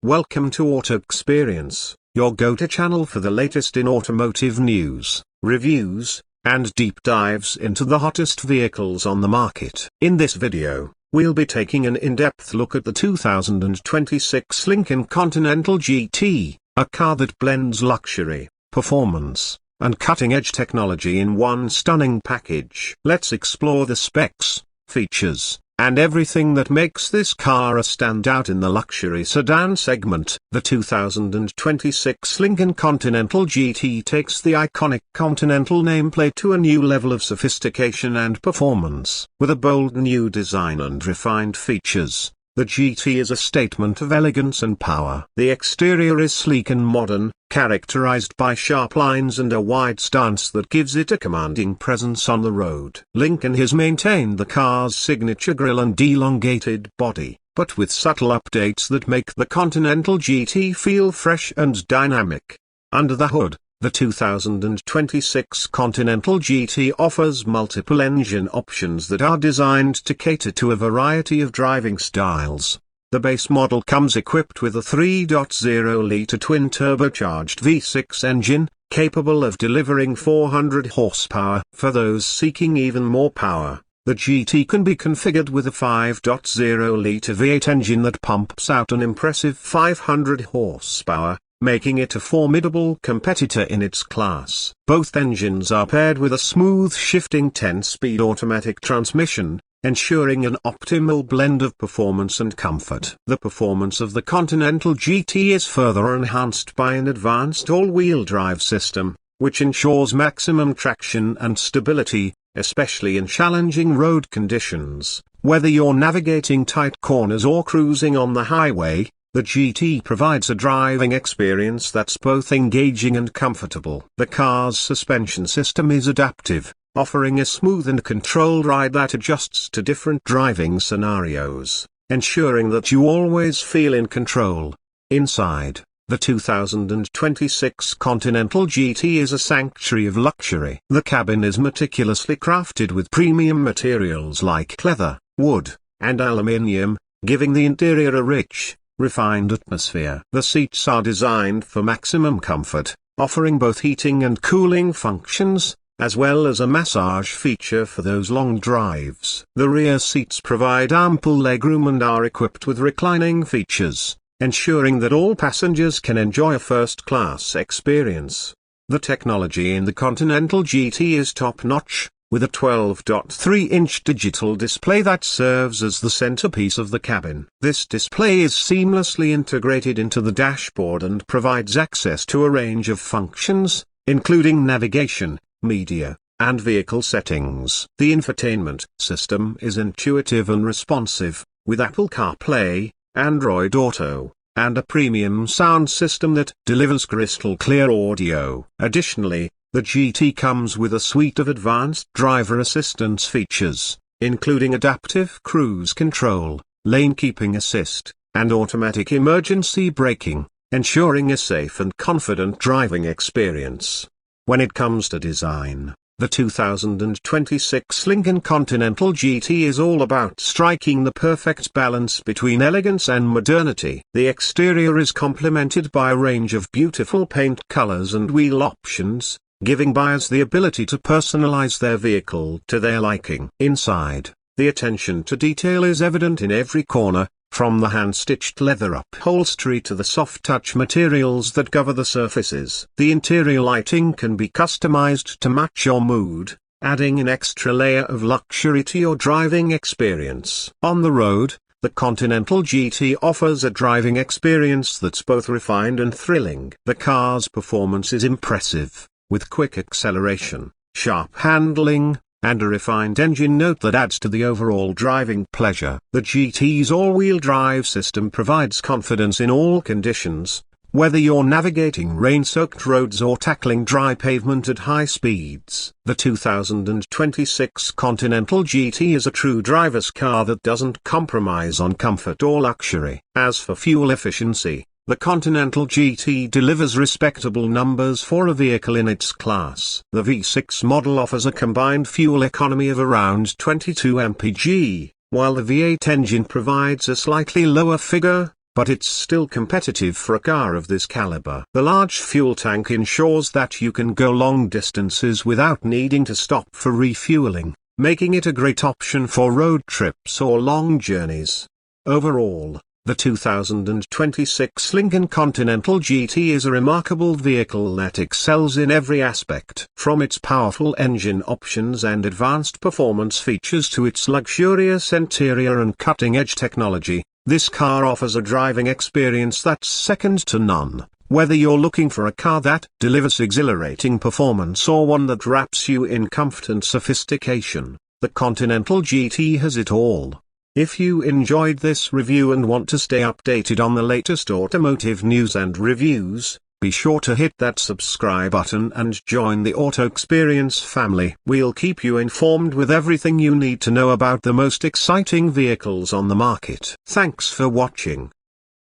Welcome to Auto Experience, your go-to channel for the latest in automotive news, reviews, and deep dives into the hottest vehicles on the market. In this video, we'll be taking an in-depth look at the 2026 Lincoln Continental GT, a car that blends luxury, performance, and cutting-edge technology in one stunning package. Let's explore the specs, features, and everything that makes this car a standout in the luxury sedan segment. The 2026 Lincoln Continental GT takes the iconic Continental nameplate to a new level of sophistication and performance. With a bold new design and refined features, the GT is a statement of elegance and power. The exterior is sleek and modern, characterized by sharp lines and a wide stance that gives it a commanding presence on the road. Lincoln has maintained the car's signature grille and elongated body, but with subtle updates that make the Continental GT feel fresh and dynamic. Under the hood, the 2026 Continental GT offers multiple engine options that are designed to cater to a variety of driving styles. The base model comes equipped with a 3.0-litre twin-turbocharged V6 engine, capable of delivering 400 horsepower. For those seeking even more power, the GT can be configured with a 5.0-litre V8 engine that pumps out an impressive 500 horsepower, making it a formidable competitor in its class. Both engines are paired with a smooth shifting 10-speed automatic transmission, ensuring an optimal blend of performance and comfort. The performance of the Continental GT is further enhanced by an advanced all-wheel drive system, which ensures maximum traction and stability, especially in challenging road conditions. Whether you're navigating tight corners or cruising on the highway, the GT provides a driving experience that's both engaging and comfortable. The car's suspension system is adaptive, offering a smooth and controlled ride that adjusts to different driving scenarios, ensuring that you always feel in control. Inside, the 2026 Continental GT is a sanctuary of luxury. The cabin is meticulously crafted with premium materials like leather, wood, and aluminium, giving the interior a rich, refined atmosphere. The seats are designed for maximum comfort, offering both heating and cooling functions, as well as a massage feature for those long drives. The rear seats provide ample legroom and are equipped with reclining features, ensuring that all passengers can enjoy a first-class experience. The technology in the Continental GT is top-notch, with a 12.3-inch digital display that serves as the centerpiece of the cabin. This display is seamlessly integrated into the dashboard and provides access to a range of functions, including navigation, media, and vehicle settings. The infotainment system is intuitive and responsive, with Apple CarPlay, Android Auto, and a premium sound system that delivers crystal-clear audio. Additionally, the GT comes with a suite of advanced driver assistance features, including adaptive cruise control, lane keeping assist, and automatic emergency braking, ensuring a safe and confident driving experience. When it comes to design, the 2026 Lincoln Continental GT is all about striking the perfect balance between elegance and modernity. The exterior is complemented by a range of beautiful paint colors and wheel options, giving buyers the ability to personalize their vehicle to their liking. Inside, the attention to detail is evident in every corner, from the hand-stitched leather upholstery to the soft-touch materials that cover the surfaces. The interior lighting can be customized to match your mood, adding an extra layer of luxury to your driving experience. On the road, the Continental GT offers a driving experience that's both refined and thrilling. The car's performance is impressive, with quick acceleration, sharp handling, and a refined engine note that adds to the overall driving pleasure. The GT's all-wheel drive system provides confidence in all conditions, whether you're navigating rain-soaked roads or tackling dry pavement at high speeds. The 2026 Continental GT is a true driver's car that doesn't compromise on comfort or luxury. As for fuel efficiency, the Continental GT delivers respectable numbers for a vehicle in its class. The V6 model offers a combined fuel economy of around 22 mpg, while the V8 engine provides a slightly lower figure, but it's still competitive for a car of this caliber. The large fuel tank ensures that you can go long distances without needing to stop for refueling, making it a great option for road trips or long journeys. Overall, the 2026 Lincoln Continental GT is a remarkable vehicle that excels in every aspect. From its powerful engine options and advanced performance features to its luxurious interior and cutting-edge technology, this car offers a driving experience that's second to none. Whether you're looking for a car that delivers exhilarating performance or one that wraps you in comfort and sophistication, the Continental GT has it all. If you enjoyed this review and want to stay updated on the latest automotive news and reviews, be sure to hit that subscribe button and join the Auto Experience family. We'll keep you informed with everything you need to know about the most exciting vehicles on the market. Thanks for watching.